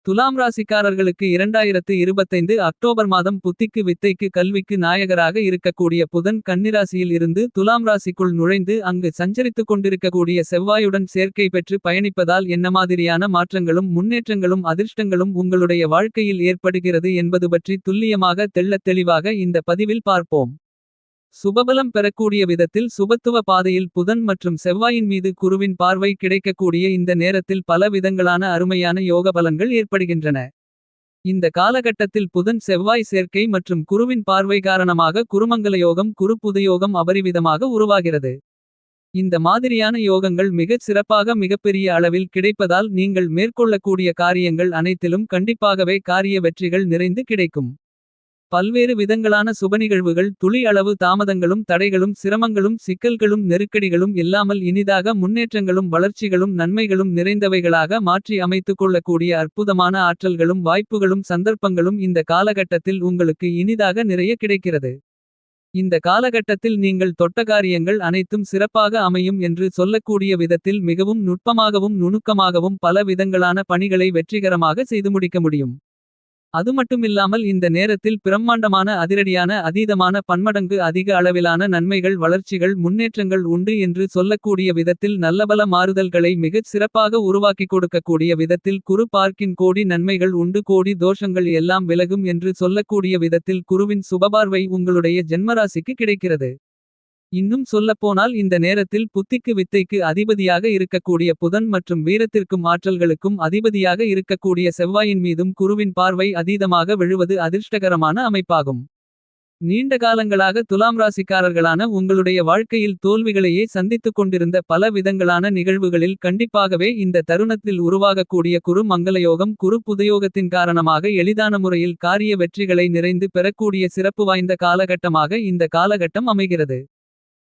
துலாம் ராசிக்காரர்களுக்கு 2025 அக்டோபர் மாதம் புத்திக்கு வித்தைக்கு கல்விக்கு நாயகராக இருக்கக்கூடிய புதன் கன்னிராசியில் இருந்து துலாம் ராசிக்குள் நுழைந்து அங்கு சஞ்சரித்துக் கொண்டிருக்கக்கூடிய செவ்வாயுடன் சேர்க்கை பெற்று பயணிப்பதால் என்ன மாதிரியான மாற்றங்களும் முன்னேற்றங்களும் அதிர்ஷ்டங்களும் உங்களுடைய வாழ்க்கையில் ஏற்படுகிறது என்பது பற்றி துல்லியமாக தெள்ளத் தெளிவாக இந்த பதிவில் பார்ப்போம். சுபபலம் பெறக்கூடிய விதத்தில் சுபத்துவ பாதையில் புதன் மற்றும் செவ்வாயின் மீது குருவின் பார்வை கிடைக்கக்கூடிய இந்த நேரத்தில் பல விதங்களான அருமையான யோக பலன்கள் ஏற்படுகின்றன. இந்த காலகட்டத்தில் புதன் செவ்வாய் சேர்க்கை மற்றும் குருவின் பார்வை காரணமாக குருமங்கல யோகம் குரு புதயோகம் அபரிவிதமாக உருவாகிறது. இந்த மாதிரியான யோகங்கள் மிகச் சிறப்பாக மிகப்பெரிய அளவில் கிடைப்பதால் நீங்கள் மேற்கொள்ளக்கூடிய காரியங்கள் அனைத்திலும் கண்டிப்பாகவே காரிய வெற்றிகள் நிறைந்து கிடைக்கும். பல்வேறு விதங்களான சுபநிகழ்வுகள் துளி அளவு தாமதங்களும் தடைகளும் சிரமங்களும் சிக்கல்களும் நெருக்கடிகளும் இல்லாமல் இனிதாக முன்னேற்றங்களும் வளர்ச்சிகளும் நன்மைகளும் நிறைந்தவைகளாக மாற்றி அமைத்துக் கொள்ளக்கூடிய அற்புதமான ஆற்றல்களும் வாய்ப்புகளும் சந்தர்ப்பங்களும் இந்த காலகட்டத்தில் உங்களுக்கு இனிதாக நிறைய கிடைக்கிறது. இந்த காலகட்டத்தில் நீங்கள் தொட்ட காரியங்கள் அனைத்தும் சிறப்பாக அமையும் என்று சொல்லக்கூடிய விதத்தில் மிகவும் நுட்பமாகவும் நுணுக்கமாகவும் பல விதங்களான பணிகளை வெற்றிகரமாக செய்து முடிக்க முடியும். அதுமட்டுமில்லாமல் இந்த நேரத்தில் பிரம்மாண்டமான அதிரடியான அதீதமான பன்மடங்கு அதிக அளவிலான நன்மைகள் வளர்ச்சிகள் முன்னேற்றங்கள் உண்டு என்று சொல்லக்கூடிய விதத்தில் நல்லபல மாறுதல்களை மிகச் சிறப்பாக உருவாக்கிக் கொடுக்கக்கூடிய விதத்தில் குரு பார்க்கின் கோடி நன்மைகள் உண்டு கோடி தோஷங்கள் எல்லாம் விலகும் என்று சொல்லக்கூடிய விதத்தில் குருவின் சுபபார்வை உங்களுடைய ஜென்மராசிக்கு கிடைக்கிறது. இன்னும் சொல்லப்போனால் இந்த நேரத்தில் புத்திக்கு வித்தைக்கு அதிபதியாக இருக்கக்கூடிய புதன் மற்றும் வீரத்திற்கும் ஆற்றல்களுக்கும் அதிபதியாக இருக்கக்கூடிய செவ்வாயின் மீதும் குருவின் பார்வை அதீதமாக விழுவது அதிர்ஷ்டகரமான அமைப்பாகும். நீண்ட காலங்களாக துலாம் ராசிக்காரர்களான உங்களுடைய வாழ்க்கையில் தோல்விகளையே சந்தித்துக் கொண்டிருந்த பல விதங்களான நிகழ்வுகளில் கண்டிப்பாகவே இந்த தருணத்தில் உருவாகக்கூடிய குரு மங்களயோகம் குரு புதயோகத்தின் காரணமாக எளிதான முறையில் காரிய வெற்றிகளை நிறைந்து பெறக்கூடிய சிறப்பு வாய்ந்த காலகட்டமாக இந்த காலகட்டம் அமைகிறது.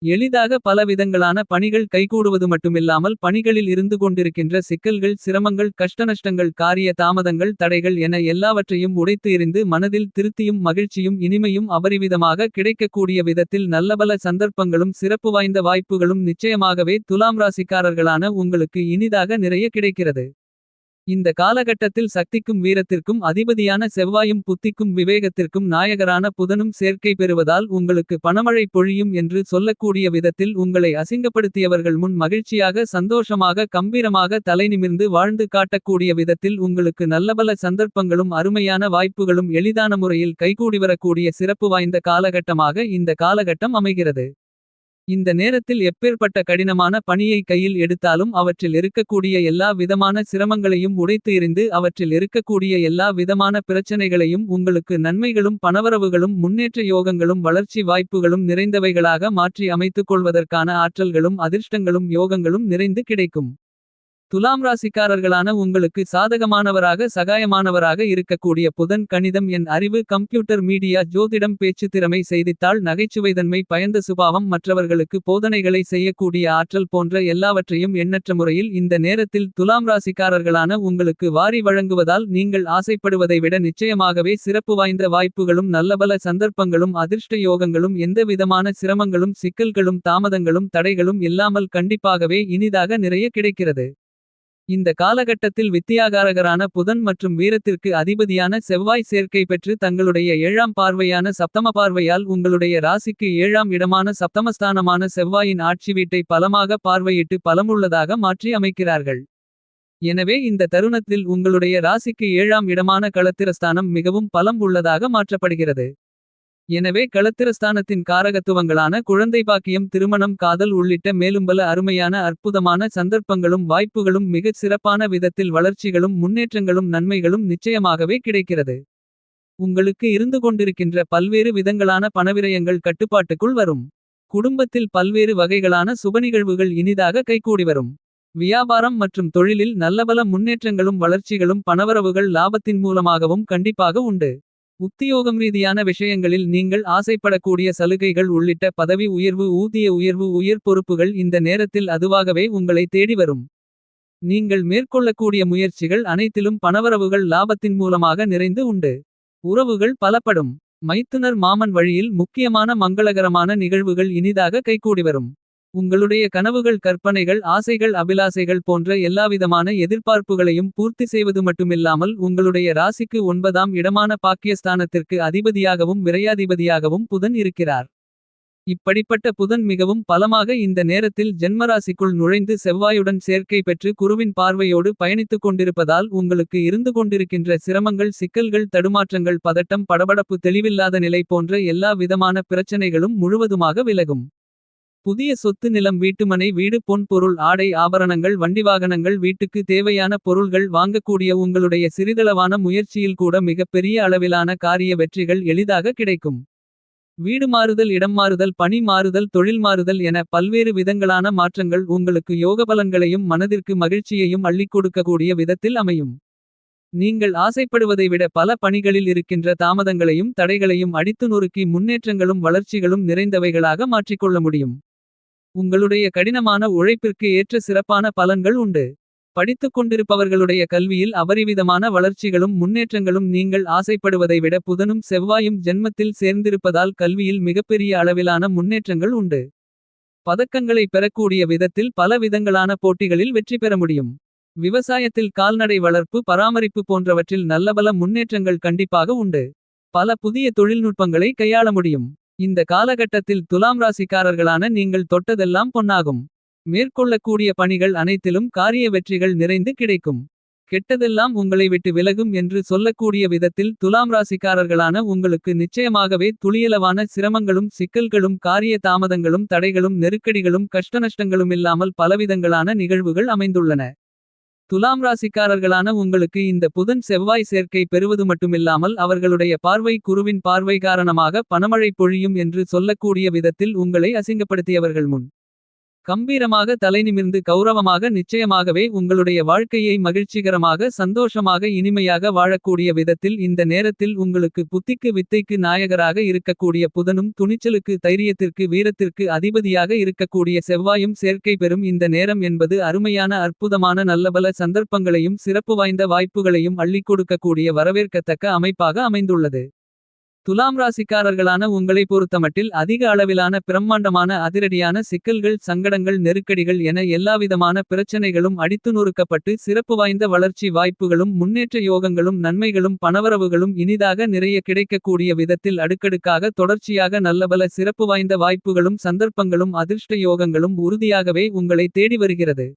எளிதாக பலவிதங்களான பணிகள் கைகூடுவது மட்டுமில்லாமல் பணிகளில் இருந்து கொண்டிருக்கின்ற சிக்கல்கள் சிரமங்கள் கஷ்டநஷ்டங்கள் காரிய தாமதங்கள் தடைகள் என எல்லாவற்றையும் உடைத்து எறிந்து மனதில் திருப்தியும் மகிழ்ச்சியும் இனிமையும் அபரிவிதமாக கிடைக்கக்கூடிய விதத்தில் நல்லபல சந்தர்ப்பங்களும் சிறப்பு வாய்ந்த வாய்ப்புகளும் நிச்சயமாகவே துலாம் ராசிக்காரர்களான உங்களுக்கு இனிதாக நிறைய கிடைக்கிறது. இந்த காலகட்டத்தில் சக்திக்கும் வீரத்திற்கும் அதிபதியான செவ்வாயும் புத்திக்கும் விவேகத்திற்கும் நாயகரான புதனும் சேர்க்கை பெறுவதால் உங்களுக்கு பணமழை பொழியும் என்று சொல்லக்கூடிய விதத்தில் உங்களை அசிங்கப்படுத்தியவர்கள் முன் மகிழ்ச்சியாக சந்தோஷமாக கம்பீரமாக தலைநிமிர்ந்து வாழ்ந்து காட்டக்கூடிய விதத்தில் உங்களுக்கு நல்லபல சந்தர்ப்பங்களும் அருமையான வாய்ப்புகளும் எளிதான முறையில் கைகூடிவரக்கூடிய சிறப்பு வாய்ந்த காலகட்டமாக இந்த காலகட்டம் அமைகிறது. இந்த நேரத்தில் எப்பேற்பட்ட கடினமான பணியை கையில் எடுத்தாலும் அவற்றில் இருக்கக்கூடிய எல்லா விதமான சிரமங்களையும் உடைத்து எறிந்து அவற்றில் இருக்கக்கூடிய எல்லா விதமான பிரச்சனைகளையும் உங்களுக்கு நன்மைகளும் பணவரவுகளும் முன்னேற்ற யோகங்களும் வளர்ச்சி வாய்ப்புகளும் நிறைந்தவைகளாக மாற்றி அமைத்துக் கொள்வதற்கான ஆற்றல்களும் அதிர்ஷ்டங்களும் யோகங்களும் நிறைந்து கிடைக்கும். துலாம் ராசிக்காரர்களான உங்களுக்கு சாதகமானவராக சகாயமானவராக இருக்கக்கூடிய புதன் கணிதம் என் அறிவு கம்ப்யூட்டர் மீடியா ஜோதிடம் பேச்சு திறமை செய்தித்தாள் நகைச்சுவைதன்மை பயந்த சுபாவம் மற்றவர்களுக்கு போதனைகளை செய்யக்கூடிய ஆற்றல் போன்ற எல்லாவற்றையும் எண்ணற்ற முறையில் இந்த நேரத்தில் துலாம் ராசிக்காரர்களான உங்களுக்கு வாரி வழங்குவதால் நீங்கள் ஆசைப்படுவதை விட நிச்சயமாகவே சிறப்பு வாய்ந்த வாய்ப்புகளும் நல்லபல சந்தர்ப்பங்களும் அதிர்ஷ்ட யோகங்களும் எந்த விதமான சிரமங்களும் சிக்கல்களும் தாமதங்களும் தடைகளும் இல்லாமல் கண்டிப்பாகவே இனிதாக நிறைய கிடைக்கிறது. இந்த காலகட்டத்தில் வித்தியாகாரகரான புதன் மற்றும் வீரத்திற்கு அதிபதியான செவ்வாய் சேர்க்கை பெற்று தங்களுடைய 7ஆம் பார்வையான சப்தம பார்வையால் உங்களுடைய ராசிக்கு 7ஆம் இடமான சப்தமஸ்தானமான செவ்வாயின் ஆட்சி வீட்டை பலமாக பார்வையிட்டு பலமுள்ளதாக மாற்றி அமைக்கிறார்கள். எனவே இந்த தருணத்தில் உங்களுடைய ராசிக்கு 7ஆம் இடமான களத்திரஸ்தானம் மிகவும் பலம் உள்ளதாக மாற்றப்படுகிறது. எனவே களத்திரஸ்தானத்தின் காரகத்துவங்களான குழந்தை பாக்கியம் திருமணம் காதல் உள்ளிட்ட மேலும்பல அருமையான அற்புதமான சந்தர்ப்பங்களும் வாய்ப்புகளும் மிகச் சிறப்பான விதத்தில் வளர்ச்சிகளும் முன்னேற்றங்களும் நன்மைகளும் நிச்சயமாகவே கிடைக்கிறது. உங்களுக்கு இருந்து கொண்டிருக்கின்ற பல்வேறு விதங்களான பணவிரயங்கள் கட்டுப்பாட்டுக்குள் வரும். குடும்பத்தில் பல்வேறு வகைகளான சுபநிகழ்வுகள் இனிதாக கைகூடி வரும். வியாபாரம் மற்றும் தொழிலில் நல்லபல முன்னேற்றங்களும் வளர்ச்சிகளும் பணவரவுகள் லாபத்தின் மூலமாகவும் கண்டிப்பாக உண்டு. உத்தியோகம் ரீதியான விஷயங்களில் நீங்கள் ஆசைப்படக்கூடிய சலுகைகள் உள்ளிட்ட பதவி உயர்வு ஊதிய உயர்வு உயர் பொறுப்புகள் இந்த நேரத்தில் அதுவாகவே உங்களை தேடி வரும். நீங்கள் மேற்கொள்ளக்கூடிய முயற்சிகள் அனைத்திலும் பணவரவுகள் லாபத்தின் மூலமாக நிறைந்து உண்டு. உறவுகள் பலப்படும். மைத்துனர் மாமன் வழியில் முக்கியமான மங்களகரமான நிகழ்வுகள் இனிதாக கைகூடி வரும். உங்களுடைய கனவுகள் கற்பனைகள் ஆசைகள் அபிலாசைகள் போன்ற எல்லாவிதமான எதிர்பார்ப்புகளையும் பூர்த்தி செய்வது மட்டுமில்லாமல் உங்களுடைய ராசிக்கு 9ஆம் இடமான பாக்கியஸ்தானத்திற்கு அதிபதியாகவும் விரையாதிபதியாகவும் புதன் இருக்கிறார். இப்படிப்பட்ட புதன் மிகவும் பலமாக இந்த நேரத்தில் ஜென்மராசிக்குள் நுழைந்து செவ்வாயுடன் சேர்க்கை பெற்று குருவின் பார்வையோடு பயணித்துக் கொண்டிருப்பதால் உங்களுக்கு இருந்து கொண்டிருக்கின்ற சிரமங்கள் சிக்கல்கள் தடுமாற்றங்கள் பதட்டம் படபடப்பு தெளிவில்லாத நிலை போன்ற எல்லா விதமான பிரச்சனைகளும் முழுவதுமாக விலகும். புதிய சொத்து நிலம் வீட்டுமனை வீடு பொன் பொருள் ஆடை ஆபரணங்கள் வண்டிவாகனங்கள் வீட்டுக்கு தேவையான பொருள்கள் வாங்கக்கூடிய உங்களுடைய சிறிதளவான முயற்சியில் கூட மிகப்பெரிய அளவிலான காரிய வெற்றிகள் எளிதாக கிடைக்கும். வீடு மாறுதல் இடம் மாறுதல் பணி மாறுதல் தொழில் மாறுதல் என பல்வேறு விதங்களான மாற்றங்கள் உங்களுக்கு யோகபலன்களையும் மனதிற்கு மகிழ்ச்சியையும் அள்ளிக் கொடுக்கக்கூடிய விதத்தில் அமையும். நீங்கள் ஆசைப்படுவதை விட பல பணிகளில் இருக்கின்ற தாமதங்களையும் தடைகளையும் அடித்து நொறுக்கி முன்னேற்றங்களும் வளர்ச்சிகளும் நிறைந்தவைகளாக மாற்றிக்கொள்ள முடியும். உங்களுடைய கடினமான உழைப்பிற்கு ஏற்ற சிறப்பான பலன்கள் உண்டு. படித்துக் கொண்டிருப்பவர்களுடைய கல்வியில் அபரிவிதமான வளர்ச்சிகளும் முன்னேற்றங்களும் நீங்கள் ஆசைப்படுவதை விட புதனும் செவ்வாயும் ஜென்மத்தில் சேர்ந்திருப்பதால் கல்வியில் மிகப்பெரிய அளவிலான முன்னேற்றங்கள் உண்டு. பதக்கங்களை பெறக்கூடிய விதத்தில் பல விதங்களான போட்டிகளில் வெற்றி பெற முடியும். விவசாயத்தில் கால்நடை வளர்ப்பு பராமரிப்பு போன்றவற்றில் நல்லபல முன்னேற்றங்கள் கண்டிப்பாக உண்டு. பல புதிய தொழில்நுட்பங்களை கையாள முடியும். இந்த காலகட்டத்தில் துலாம் ராசிக்காரர்களான நீங்கள் தொட்டதெல்லாம் பொன்னாகும். மேற்கொள்ளக்கூடிய பணிகள் அனைத்திலும் காரிய வெற்றிகள் நிறைந்து கிடைக்கும். கெட்டதெல்லாம் உங்களை விட்டு விலகும் என்று சொல்லக்கூடிய விதத்தில் துலாம் ராசிக்காரர்களான உங்களுக்கு நிச்சயமாகவே துளியளவான சிரமங்களும் சிக்கல்களும் காரிய தாமதங்களும் தடைகளும் நெருக்கடிகளும் கஷ்டநஷ்டங்களுமில்லாமல் பலவிதங்களான நிகழ்வுகள் அமைந்துள்ளன. துலாம் ராசிக்காரர்களான உங்களுக்கு இந்த புதன் செவ்வாய் சேர்க்கை பெறுவது மட்டுமில்லாமல் அவர்களுடைய பார்வை குருவின் பார்வை காரணமாக பணமழை பொழியும் என்று சொல்லக்கூடிய விதத்தில் உங்களை அசிங்கப்படுத்தியவர்கள் முன் கம்பீரமாக தலைநிமிர்ந்து கௌரவமாக நிச்சயமாகவே உங்களுடைய வாழ்க்கையை மகிழ்ச்சிகரமாக சந்தோஷமாக இனிமையாக வாழக்கூடிய விதத்தில் இந்த நேரத்தில் உங்களுக்கு புத்திக்கு வித்தைக்கு நாயகராக இருக்கக்கூடிய புதனும் துணிச்சலுக்கு தைரியத்திற்கு வீரத்திற்கு அதிபதியாக இருக்கக்கூடிய செவ்வாயும் சேர்க்கை பெறும் இந்த நேரம் என்பது அருமையான அற்புதமான நல்லபல சந்தர்ப்பங்களையும் சிறப்பு வாய்ந்த வாய்ப்புகளையும் அள்ளிக் கொடுக்கக்கூடிய வரவேற்கத்தக்க அமைப்பாக அமைந்துள்ளது. துலாம் ராசிக்காரர்களான உங்களை பொறுத்தமட்டில் அதிக அளவிலான பிரம்மாண்டமான அதிரடியான சிக்கல்கள் சங்கடங்கள் நெருக்கடிகள் என எல்லாவிதமான பிரச்சனைகளும் அடித்து நொறுக்கப்பட்டு சிறப்பு வாய்ந்த வளர்ச்சி வாய்ப்புகளும் முன்னேற்ற யோகங்களும் நன்மைகளும் பணவரவுகளும் இனிதாக நிறைய கிடைக்கக்கூடிய விதத்தில் அடுக்கடுக்காக தொடர்ச்சியாக நல்லபல சிறப்பு வாய்ந்த வாய்ப்புகளும் சந்தர்ப்பங்களும் அதிர்ஷ்ட யோகங்களும் உறுதியாகவே உங்களை தேடி வருகிறது.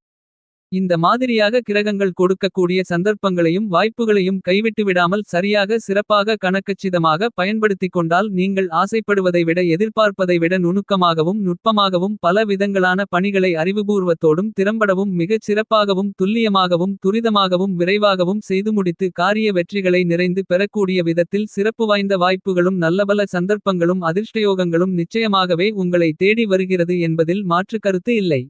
இந்த மாதிரியாக கிரகங்கள் கொடுக்கக்கூடிய சந்தர்ப்பங்களையும் வாய்ப்புகளையும் கைவிட்டுவிடாமல் சரியாக சிறப்பாக கணக்கச்சிதமாக பயன்படுத்திக் கொண்டால் நீங்கள் ஆசைப்படுவதை விட எதிர்பார்ப்பதை விட நுணுக்கமாகவும் நுட்பமாகவும் பல விதங்களான பணிகளை அறிவுபூர்வத்தோடும் திறம்படவும் மிகச் சிறப்பாகவும் துல்லியமாகவும் துரிதமாகவும் விரைவாகவும் செய்து முடித்து காரிய வெற்றிகளை நிறைந்து பெறக்கூடிய விதத்தில் சிறப்பு வாய்ந்த வாய்ப்புகளும் நல்லபல சந்தர்ப்பங்களும் அதிர்ஷ்டயோகங்களும் நிச்சயமாகவே உங்களை தேடி வருகிறது என்பதில் மாற்று கருத்து இல்லை.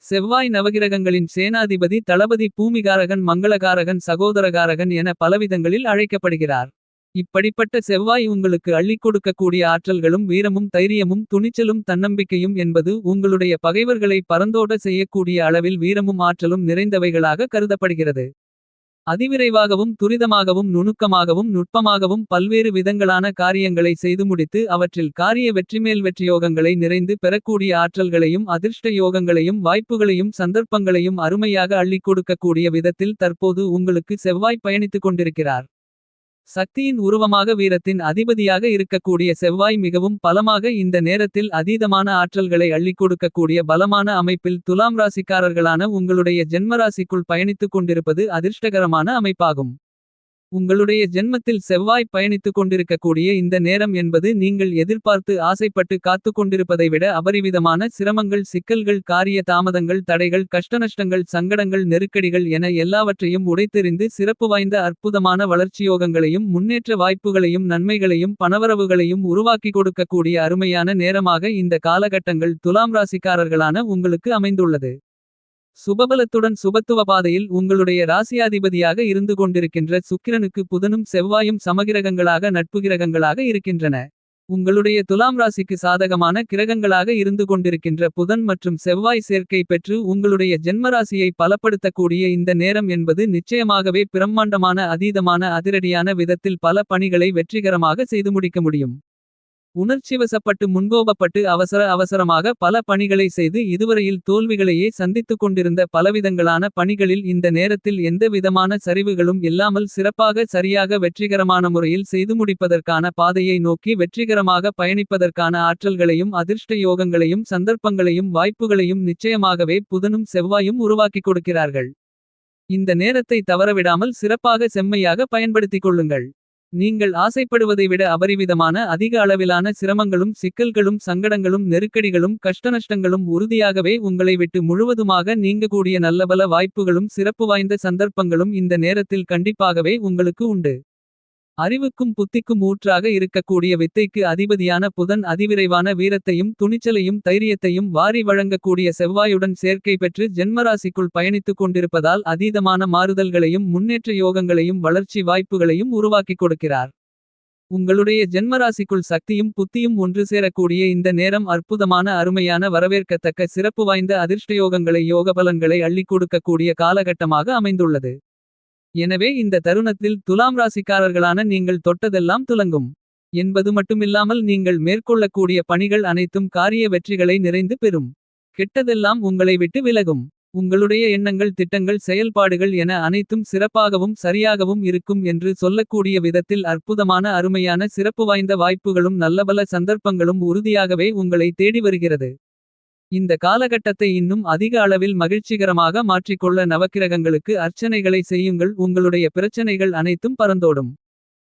செவ்வாய் நவகிரகங்களின் சேனாதிபதி தளபதி பூமிகாரகன் மங்களகாரகன் சகோதரகாரகன் என பலவிதங்களில் அழைக்கப்படுகிறார். இப்படிப்பட்ட செவ்வாய் உங்களுக்கு அள்ளிக் கொடுக்கக்கூடிய ஆற்றல்களும் வீரமும் தைரியமும் துணிச்சலும் தன்னம்பிக்கையும் என்பது உங்களுடைய பகைவர்களை பரந்தோட செய்யக்கூடிய அளவில் வீரமும் ஆற்றலும் நிறைந்தவைகளாக கருதப்படுகிறது. அதிவிரைவாகவும் துரிதமாகவும் நுணுக்கமாகவும் நுட்பமாகவும் பல்வேறு விதங்களான காரியங்களை செய்து முடித்து அவற்றில் காரிய வெற்றிமேல் வெற்றியோகங்களை நிறைந்து பெறக்கூடிய ஆற்றல்களையும் அதிர்ஷ்ட யோகங்களையும் வாய்ப்புகளையும் சந்தர்ப்பங்களையும் அருமையாக அள்ளிக் கொடுக்கக்கூடிய விதத்தில் தற்போது உங்களுக்கு செவ்வாய் பயணித்துக் கொண்டிருக்கிறார். சக்தியின் உருவமாக வீரத்தின் அதிபதியாக இருக்கக்கூடிய செவ்வாய் மிகவும் பலமாக இந்த நேரத்தில் அதீதமான ஆற்றல்களை அள்ளிக் கொடுக்கக்கூடிய பலமான அமைப்பில் துலாம் ராசிக்காரர்களான உங்களுடைய ஜென்மராசிக்குள் பயணித்துக் கொண்டிருப்பது அதிர்ஷ்டகரமான அமைப்பாகும். உங்களுடைய ஜென்மத்தில் செவ்வாய் பயணித்துக் கொண்டிருக்கக்கூடிய இந்த நேரம் என்பது நீங்கள் எதிர்பார்த்து ஆசைப்பட்டு காத்துக் கொண்டிருப்பதை விட அபரிவிதமான சிரமங்கள் சிக்கல்கள் காரிய தாமதங்கள் தடைகள் கஷ்டநஷ்டங்கள் சங்கடங்கள் நெருக்கடிகள் என எல்லாவற்றையும் உடைத்தெறிந்து சிறப்பு வாய்ந்த அற்புதமான வளர்ச்சியோகங்களையும் முன்னேற்ற வாய்ப்புகளையும் நன்மைகளையும் பணவரவுகளையும் உருவாக்கி கொடுக்கக்கூடிய அருமையான நேரமாக இந்த காலகட்டங்கள் துலாம் ராசிக்காரர்களான உங்களுக்கு அமைந்துள்ளது. சுபபலத்துடன் சுபத்துவ பாதையில் உங்களுடைய ராசியாதிபதியாக இருந்து கொண்டிருக்கின்ற சுக்கிரனுக்கு புதனும் செவ்வாயும் சமகிரகங்களாக நட்புகிரகங்களாக இருக்கின்றன. உங்களுடைய துலாம் ராசிக்கு சாதகமான கிரகங்களாக இருந்து கொண்டிருக்கின்ற புதன் மற்றும் செவ்வாய் சேர்க்கை பெற்று உங்களுடைய ஜென்மராசியை பலப்படுத்தக்கூடிய இந்த நேரம் என்பது நிச்சயமாகவே பிரம்மாண்டமான அதீதமான அதிரடியான விதத்தில் பல பணிகளை வெற்றிகரமாக செய்து முடிக்க முடியும். உணர்ச்சிவசப்பட்டு முன்கோபப்பட்டு அவசரமாக பல பணிகளை செய்து இதுவரையில் தோல்விகளையே சந்தித்துக் கொண்டிருந்த பலவிதங்களான பணிகளில் இந்த நேரத்தில் எந்த விதமான சரிவுகளும் இல்லாமல் சிறப்பாக சரியாக வெற்றிகரமான முறையில் செய்து முடிப்பதற்கான பாதையை நோக்கி வெற்றிகரமாக பயணிப்பதற்கான ஆற்றல்களையும் அதிர்ஷ்ட யோகங்களையும் சந்தர்ப்பங்களையும் வாய்ப்புகளையும் நிச்சயமாகவே புதனும் செவ்வாயும் உருவாக்கிக் கொடுக்கிறார்கள். இந்த நேரத்தை தவறவிடாமல் சிறப்பாக செம்மையாக பயன்படுத்திக் கொள்ளுங்கள். நீங்கள் ஆசைப்படுவதை விட அபரிவிதமான அதிக அளவிலான சிரமங்களும் சிக்கல்களும் சங்கடங்களும் நெருக்கடிகளும் கஷ்டநஷ்டங்களும் உறுதியாகவே உங்களை விட்டு முழுவதுமாக நீங்கக்கூடிய நல்லபல வாய்ப்புகளும் சிறப்பு வாய்ந்த சந்தர்ப்பங்களும் இந்த நேரத்தில் கண்டிப்பாகவே உங்களுக்கு உண்டு. அறிவுக்கும் புத்திக்கும் ஊற்றாக இருக்கக்கூடிய வித்தைக்கு அதிபதியான புதன் அதிவிரைவான வீரத்தையும் துணிச்சலையும் தைரியத்தையும் வாரி வழங்கக்கூடிய செவ்வாயுடன் சேர்க்கை பெற்று ஜென்மராசிக்குள் பயணித்துக் கொண்டிருப்பதால் அதீதமான மாறுதல்களையும் முன்னேற்ற யோகங்களையும் வளர்ச்சி வாய்ப்புகளையும் உருவாக்கிக் கொடுக்கிறார். உங்களுடைய ஜென்மராசிக்குள் சக்தியும் புத்தியும் ஒன்று சேரக்கூடிய இந்த நேரம் அற்புதமான அருமையான வரவேற்கத்தக்க சிறப்பு வாய்ந்த அதிர்ஷ்டயோகங்களை யோகபலன்களை அள்ளிக் கொடுக்கக்கூடிய காலகட்டமாக அமைந்துள்ளது. எனவே இந்த தருணத்தில் துலாம் ராசிக்காரர்களான நீங்கள் தொட்டதெல்லாம் துலங்கும் என்பது மட்டுமில்லாமல் நீங்கள் மேற்கொள்ளக்கூடிய பணிகள் அனைத்தும் காரிய வெற்றிகளை நிறைந்து பெறும். கெட்டதெல்லாம் உங்களை விட்டு விலகும். உங்களுடைய எண்ணங்கள் திட்டங்கள் செயல்பாடுகள் என அனைத்தும் சிறப்பாகவும் சரியாகவும் இருக்கும் என்று சொல்லக்கூடிய விதத்தில் அற்புதமான அருமையான சிறப்பு வாய்ந்த வாய்ப்புகளும் நல்லபல சந்தர்ப்பங்களும் உறுதியாகவே உங்களை தேடி வருகிறது. இந்த காலகட்டத்தை இன்னும் அதிக அளவில் மகிழ்ச்சிகரமாக மாற்றிக்கொள்ள நவக்கிரகங்களுக்கு அர்ச்சனைகளை செய்யுங்கள். உங்களுடைய பிரச்சனைகள் அனைத்தும் பறந்தோடும்.